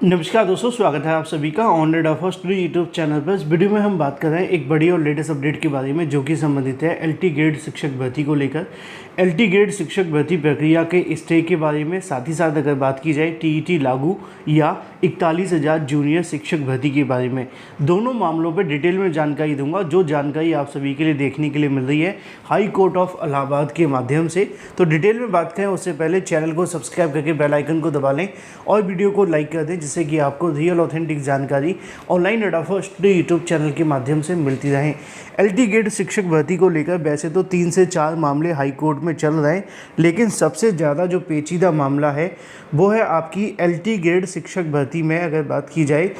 नमस्कार दोस्तों, स्वागत है आप सभी का on rid of study YouTube channel पर। इस वीडियो में हम बात कर रहे हैं एक बड़ी और लेटेस्ट अपडेट के बारे में, जो कि संबंधित है एलटी ग्रेड शिक्षक भर्ती को लेकर। एलटी ग्रेड शिक्षक भर्ती प्रक्रिया के स्टे के बारे में, साथ ही साथ अगर बात की जाए टीईटी लागू या 41,000 जूनियर शिक्षक भर्ती के बारे में, दोनों मामलों पर डिटेल में जानकारी दूंगा, जो जानकारी आप सभी के लिए देखने के लिए मिल रही है हाई कोर्ट ऑफ इलाहाबाद के माध्यम से। तो डिटेल में बात करें उससे पहले चैनल को सब्सक्राइब करके बेल आइकन को दबा लें और वीडियो को लाइक कर दें, जिससे कि आपको रियल ऑथेंटिक जानकारी ऑनलाइन एडाफा स्टडी यूट्यूब चैनल के माध्यम से मिलती रहे। एलटी ग्रेड शिक्षक भर्ती को लेकर वैसे तो 3 से 4 मामले हाई कोर्ट में चल रहे हैं, लेकिन सबसे ज़्यादा जो पेचीदा मामला है वो है आपकी एलटी ग्रेड शिक्षक भर्ती में अगर बात की जाए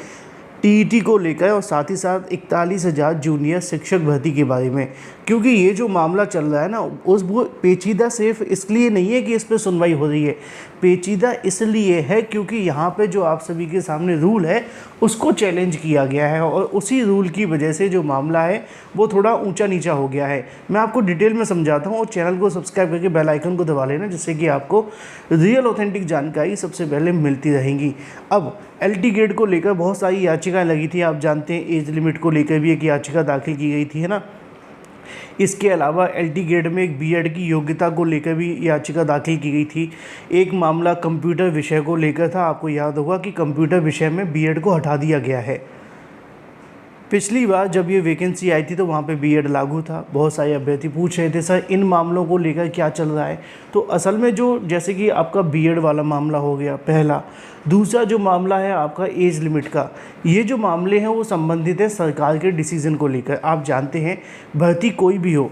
टीईटी को लेकर, और साथ ही साथ 41,000 जूनियर शिक्षक भर्ती के बारे में। क्योंकि ये जो मामला चल रहा है ना, उस वो पेचीदा सिर्फ इसलिए नहीं है कि इस पर सुनवाई हो रही है, पेचीदा इसलिए है क्योंकि यहाँ पे जो आप सभी के सामने रूल है उसको चैलेंज किया गया है, और उसी रूल की वजह से जो मामला है वो थोड़ा ऊंचा नीचा हो गया है। मैं आपको डिटेल में समझाता हूँ, और चैनल को सब्सक्राइब करके बेल आइकन को दबा लेना, जिससे कि आपको रियल ऑथेंटिक जानकारी सबसे पहले मिलती रहेंगी। अब एलटी ग्रेड को लेकर बहुत सारी याचिकाएं लगी थी, आप जानते हैं एज लिमिट को लेकर भी एक याचिका दाखिल की गई थी, है ना। इसके अलावा एलटी ग्रेड में एक बीएड की योग्यता को लेकर भी याचिका दाखिल की गई थी। एक मामला कंप्यूटर विषय को लेकर था, आपको याद होगा कि कंप्यूटर विषय में बीएड को हटा दिया गया है। पिछली बार जब ये वैकेंसी आई थी तो वहाँ पे बीएड लागू था। बहुत सारे अभ्यर्थी पूछ रहे थे सर इन मामलों को लेकर क्या चल रहा है। तो असल में जो जैसे कि आपका बीएड वाला मामला हो गया पहला, दूसरा जो मामला है आपका एज लिमिट का, ये जो मामले हैं वो संबंधित है सरकार के डिसीज़न को लेकर। आप जानते हैं भर्ती कोई भी हो,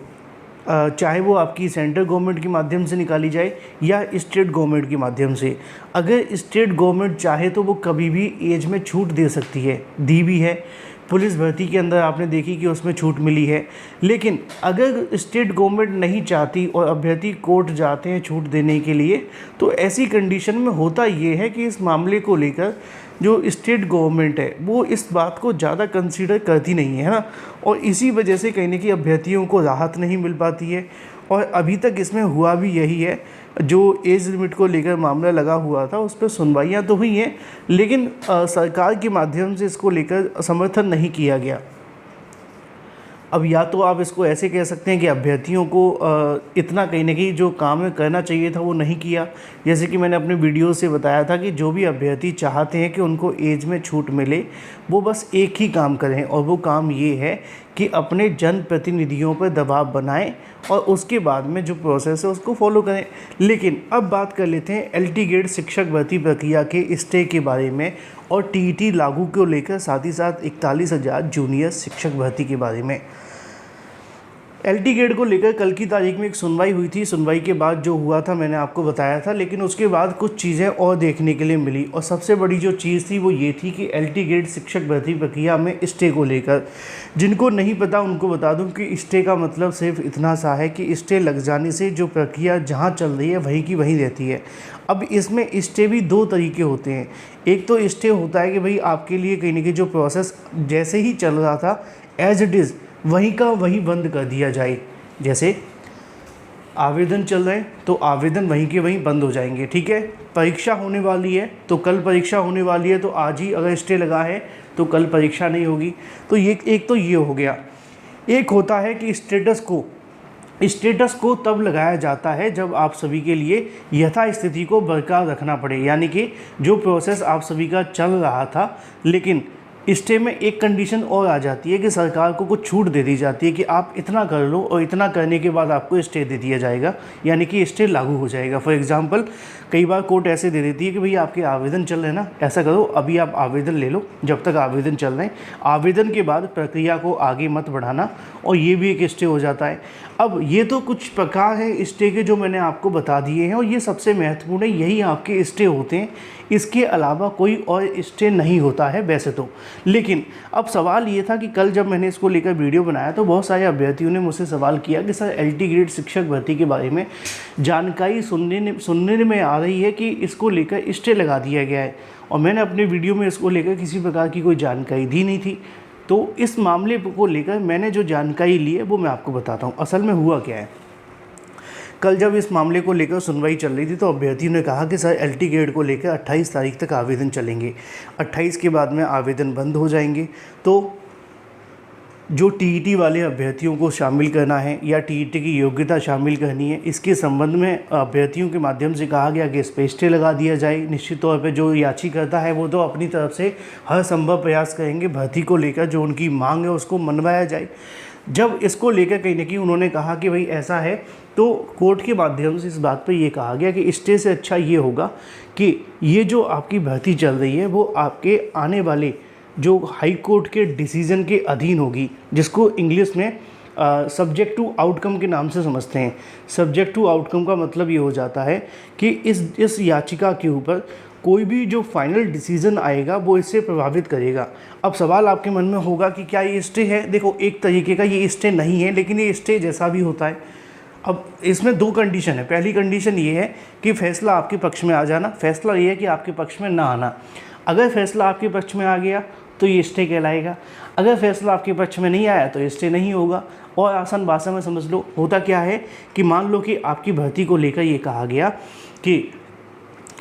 चाहे वो आपकी सेंट्रल गवर्नमेंट के माध्यम से निकाली जाए या स्टेट गवर्नमेंट के माध्यम से, अगर स्टेट गवर्नमेंट चाहे तो वो कभी भी एज में छूट दे सकती है, दी भी है। पुलिस भर्ती के अंदर आपने देखी कि उसमें छूट मिली है। लेकिन अगर स्टेट गवर्नमेंट नहीं चाहती और अभ्यर्थी कोर्ट जाते हैं छूट देने के लिए, तो ऐसी कंडीशन में होता ये है कि इस मामले को लेकर जो स्टेट गवर्नमेंट है वो इस बात को ज़्यादा कंसीडर करती नहीं है ना, और इसी वजह से कहीं ना कहीं अभ्यर्थियों को राहत नहीं मिल पाती है। और अभी तक इसमें हुआ भी यही है, जो एज लिमिट को लेकर मामला लगा हुआ था उस पर सुनवाइयाँ तो हुई हैं, लेकिन सरकार के माध्यम से इसको लेकर समर्थन नहीं किया गया। अब या तो आप इसको ऐसे कह सकते हैं कि अभ्यर्थियों को इतना कहीं ना कहीं जो काम करना चाहिए था वो नहीं किया। जैसे कि मैंने अपने वीडियो से बताया था कि जो भी अभ्यर्थी चाहते हैं कि उनको एज में छूट मिले, वो बस एक ही काम करें, और वो काम ये है कि अपने जनप्रतिनिधियों पर दबाव बनाएं और उसके बाद में जो प्रोसेस है उसको फॉलो करें। लेकिन अब बात कर लेते हैं एलटी ग्रेड शिक्षक भर्ती प्रक्रिया के स्टे के बारे में और टीईटी लागू को लेकर, साथ ही साथ 41,000 जूनियर शिक्षक भर्ती के बारे में। एलटी ग्रेड को लेकर कल की तारीख में एक सुनवाई हुई थी। सुनवाई के बाद जो हुआ था मैंने आपको बताया था, लेकिन उसके बाद कुछ चीज़ें और देखने के लिए मिली, और सबसे बड़ी जो चीज़ थी वो ये थी कि एलटी ग्रेड शिक्षक भर्ती प्रक्रिया में स्टे को लेकर, जिनको नहीं पता उनको बता दूं कि स्टे का मतलब सिर्फ इतना सा है कि स्टे लग जाने से जो प्रक्रिया जहाँ चल रही है वहीं की वहीं रहती है। अब इसमें स्टे भी 2 तरीके होते हैं। एक तो स्टे होता है कि भाई आपके लिए कहीं ना कहीं जो प्रोसेस जैसे ही चल रहा था एज इट इज़ वहीं का वहीं बंद कर दिया जाए। जैसे आवेदन चल रहे हैं तो आवेदन वहीं के वहीं बंद हो जाएंगे, ठीक है। परीक्षा होने वाली है तो कल परीक्षा होने वाली है, तो आज ही अगर स्टे लगा है तो कल परीक्षा नहीं होगी। तो ये एक तो ये हो गया। एक होता है कि स्टेटस को तब लगाया जाता है जब आप सभी के लिए यथास्थिति को बरकरार रखना पड़े, यानी कि जो प्रोसेस आप सभी का चल रहा था, लेकिन स्टे में एक कंडीशन और आ जाती है कि सरकार को कुछ छूट दे दी जाती है कि आप इतना कर लो और इतना करने के बाद आपको स्टे दे दिया जाएगा, यानी कि स्टे लागू हो जाएगा। फॉर एग्जांपल कई बार कोर्ट ऐसे दे देती है कि भाई आपके आवेदन चल रहे हैं ना, ऐसा करो अभी आप आवेदन ले लो जब तक आवेदन चल रहे हैं, आवेदन के बाद प्रक्रिया को आगे मत बढ़ाना, और ये भी एक स्टे हो जाता है। अब ये तो कुछ प्रकार है स्टे के जो मैंने आपको बता दिए हैं, और ये सबसे महत्वपूर्ण है, यही आपके स्टे होते हैं। इसके अलावा कोई और स्टे नहीं होता है वैसे तो। लेकिन अब सवाल ये था कि कल जब मैंने इसको लेकर वीडियो बनाया तो बहुत सारे अभ्यर्थियों ने मुझसे सवाल किया कि सर एलटी ग्रेड शिक्षक भर्ती के बारे में जानकारी सुनने में आ रही है कि इसको लेकर स्टे लगा दिया गया है, और मैंने अपने वीडियो में इसको लेकर किसी प्रकार की कोई जानकारी दी नहीं थी। तो इस मामले को लेकर मैंने जो जानकारी ली है वो मैं आपको बताता हूँ। असल में हुआ क्या है, कल जब इस मामले को लेकर सुनवाई चल रही थी तो अभ्यर्थियों ने कहा कि सर LT ग्रेड को लेकर 28 तारीख तक आवेदन चलेंगे, 28 के बाद में आवेदन बंद हो जाएंगे। तो जो TET वाले अभ्यर्थियों को शामिल करना है या TET की योग्यता शामिल करनी है, इसके संबंध में अभ्यर्थियों के माध्यम से कहा गया कि इस पे स्टे लगा दिया जाए। निश्चित तौर पे जो याचिकाकर्ता है वो तो अपनी तरफ से हर संभव प्रयास करेंगे भर्ती को लेकर जो उनकी मांग है उसको मनवाया जाए। जब इसको लेकर कहीं ना कहीं उन्होंने कहा कि भाई ऐसा है, तो कोर्ट के माध्यम से इस बात पर ये कहा गया कि स्टे से अच्छा ये होगा कि ये जो आपकी भर्ती चल रही है वो आपके आने वाले जो हाई कोर्ट के डिसीज़न के अधीन होगी, जिसको इंग्लिश में सब्जेक्ट टू आउटकम के नाम से समझते हैं। सब्जेक्ट टू आउटकम का मतलब ये हो जाता है कि इस याचिका के ऊपर कोई भी जो फाइनल डिसीज़न आएगा वो इससे प्रभावित करेगा। अब सवाल आपके मन में होगा कि क्या ये स्टे है? देखो, एक तरीके का ये स्टे नहीं है, लेकिन ये स्टे जैसा भी होता है। अब इसमें दो कंडीशन है। पहली कंडीशन ये है कि फैसला आपके पक्ष में आ जाना, फैसला ये है कि आपके पक्ष में ना आना। अगर फैसला आपके पक्ष में आ गया तो ये स्टे कहलाएगा, अगर फैसला आपके पक्ष में नहीं आया तो ये स्टे नहीं होगा। और आसान भाषा में समझ लो, होता क्या है कि मान लो कि आपकी भर्ती को लेकर ये कहा गया कि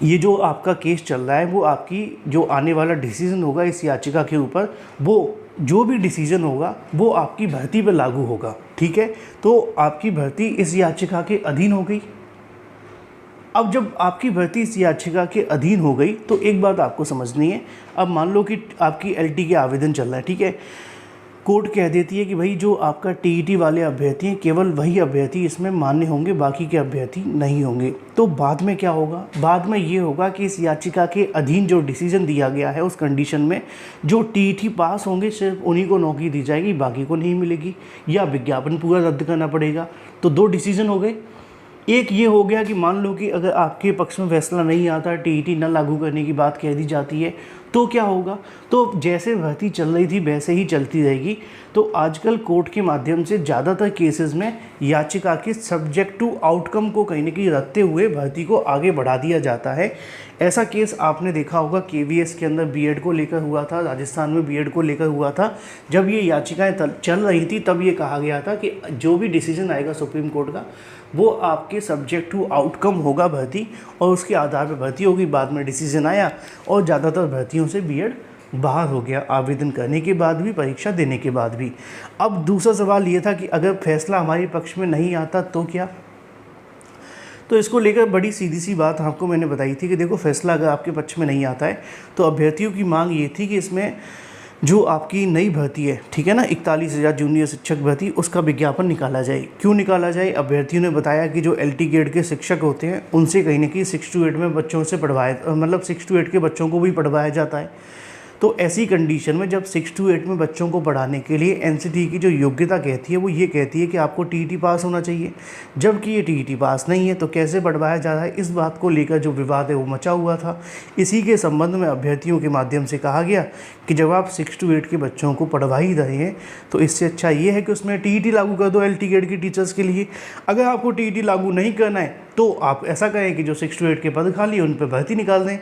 ये जो आपका केस चल रहा है वो आपकी जो आने वाला डिसीज़न होगा इस याचिका के ऊपर, वो जो भी डिसीज़न होगा वो आपकी भर्ती पर लागू होगा। ठीक है, तो आपकी भर्ती इस याचिका के अधीन हो गई। अब जब आपकी भर्ती इस याचिका के अधीन हो गई तो एक बात आपको समझनी है। अब मान लो कि आपकी LT के आवेदन चल रहा है, ठीक है, कोर्ट कह देती है कि भाई जो आपका TET वाले अभ्यर्थी हैं केवल वही अभ्यर्थी इसमें मान्य होंगे, बाकी के अभ्यर्थी नहीं होंगे। तो बाद में क्या होगा? बाद में ये होगा कि इस याचिका के अधीन जो डिसीजन दिया गया है उस कंडीशन में जो TET पास होंगे सिर्फ उन्हीं को नौकरी दी जाएगी, बाकी को नहीं मिलेगी, या विज्ञापन पूरा रद्द करना पड़ेगा। तो दो डिसीजन हो गए। एक ये हो गया कि मान लो कि अगर आपके पक्ष में फैसला नहीं आता, TET न लागू करने की बात कह दी जाती है, तो क्या होगा? तो जैसे भर्ती चल रही थी वैसे ही चलती रहेगी। तो आजकल कोर्ट के माध्यम से ज़्यादातर केसेस में याचिका के सब्जेक्ट टू आउटकम को कहीं ना कहीं रखते हुए भर्ती को आगे बढ़ा दिया जाता है। ऐसा केस आपने देखा होगा KVS के अंदर B.Ed को लेकर हुआ था, राजस्थान में B.Ed को लेकर हुआ था। जब ये याचिकाएँ चल रही थी तब ये कहा गया था कि जो भी डिसीजन आएगा सुप्रीम कोर्ट का वो आपके सब्जेक्ट टू आउटकम होगा भर्ती, और उसके आधार पर भर्ती होगी। बाद में डिसीजन आया और ज़्यादातर भर्तियों से B.Ed बाहर हो गया, आवेदन करने के बाद भी, परीक्षा देने के बाद भी। अब दूसरा सवाल ये था कि अगर फैसला हमारे पक्ष में नहीं आता तो क्या? तो इसको लेकर बड़ी सीधी सी बात आपको मैंने बताई थी कि देखो, फैसला अगर आपके पक्ष में नहीं आता है तो अभ्यर्थियों की मांग ये थी कि इसमें जो आपकी नई भर्ती है, ठीक है ना, 41,000 जूनियर शिक्षक भर्ती, उसका विज्ञापन निकाला जाए। क्यों निकाला जाए? अभ्यर्थियों ने बताया कि जो LT ग्रेड के शिक्षक होते हैं उनसे कहीं ना कहीं 6 to 8 में बच्चों से पढ़वाया, मतलब 6 to 8 के बच्चों को भी पढ़वाया जाता है। तो ऐसी कंडीशन में जब 6 to 8 में बच्चों को पढ़ाने के लिए NCT की जो योग्यता कहती है वो ये कहती है कि आपको TET पास होना चाहिए, जबकि ये TET पास नहीं है, तो कैसे पढ़वाया जा रहा है? इस बात को लेकर जो विवाद है वो मचा हुआ था। इसी के संबंध में अभ्यर्थियों के माध्यम से कहा गया कि जब आप 6 to 8 के बच्चों को पढ़वा ही रहे हैं तो इससे अच्छा ये है कि उसमें TET लागू कर दो LT ग्रेड के टीचर्स के लिए। अगर आपको TET लागू नहीं करना है तो आप ऐसा करें कि जो 6 to 8 के पद खाली उन पर भर्ती निकाल दें,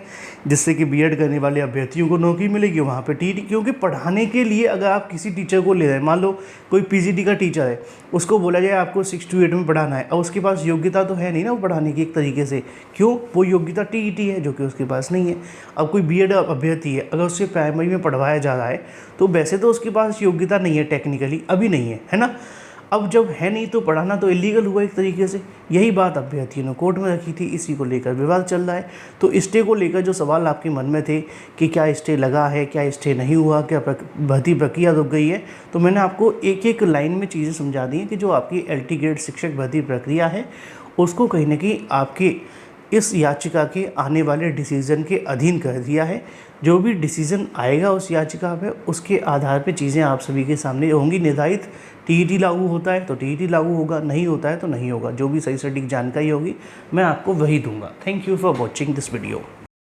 जिससे कि B.Ed करने वाले अभ्यर्थियों को नौकरी मिलेगी वहाँ पे TET। क्योंकि पढ़ाने के लिए अगर आप किसी टीचर को ले रहे हैं, मान लो कोई PGT का टीचर है, उसको बोला जाए आपको 6 to 8 में पढ़ाना है, और उसके पास योग्यता तो है नहीं ना वो पढ़ाने की एक तरीके से। क्यों? वो योग्यता TET है जो कि उसके पास नहीं है। अब कोई B.Ed अभ्यर्थी है, अगर उससे प्राइमरी में पढ़वाया जा रहा है तो वैसे तो उसके पास योग्यता नहीं है, टेक्निकली अभी नहीं है ना। अब जब है नहीं तो पढ़ाना तो इलीगल हुआ एक तरीके से। यही बात अभ्यर्थियों ने कोर्ट में रखी थी, इसी को लेकर विवाद चल रहा है। तो स्टे को लेकर जो सवाल आपके मन में थे कि क्या स्टे लगा है, क्या स्टे नहीं हुआ, क्या भर्ती प्रक्रिया रुक गई है, तो मैंने आपको एक एक लाइन में चीज़ें समझा दी हैं कि जो आपकी LT ग्रेड शिक्षक भर्ती प्रक्रिया है उसको कहीं ना कहीं आपके इस याचिका के आने वाले डिसीज़न के अधीन कर दिया है। जो भी डिसीज़न आएगा उस याचिका पे, उसके आधार पे चीज़ें आप सभी के सामने होंगी निर्धारित। TET लागू होता है तो TET लागू होगा, नहीं होता है तो नहीं होगा। जो भी सही सटीक जानकारी होगी मैं आपको वही दूंगा। Thank you for watching this video.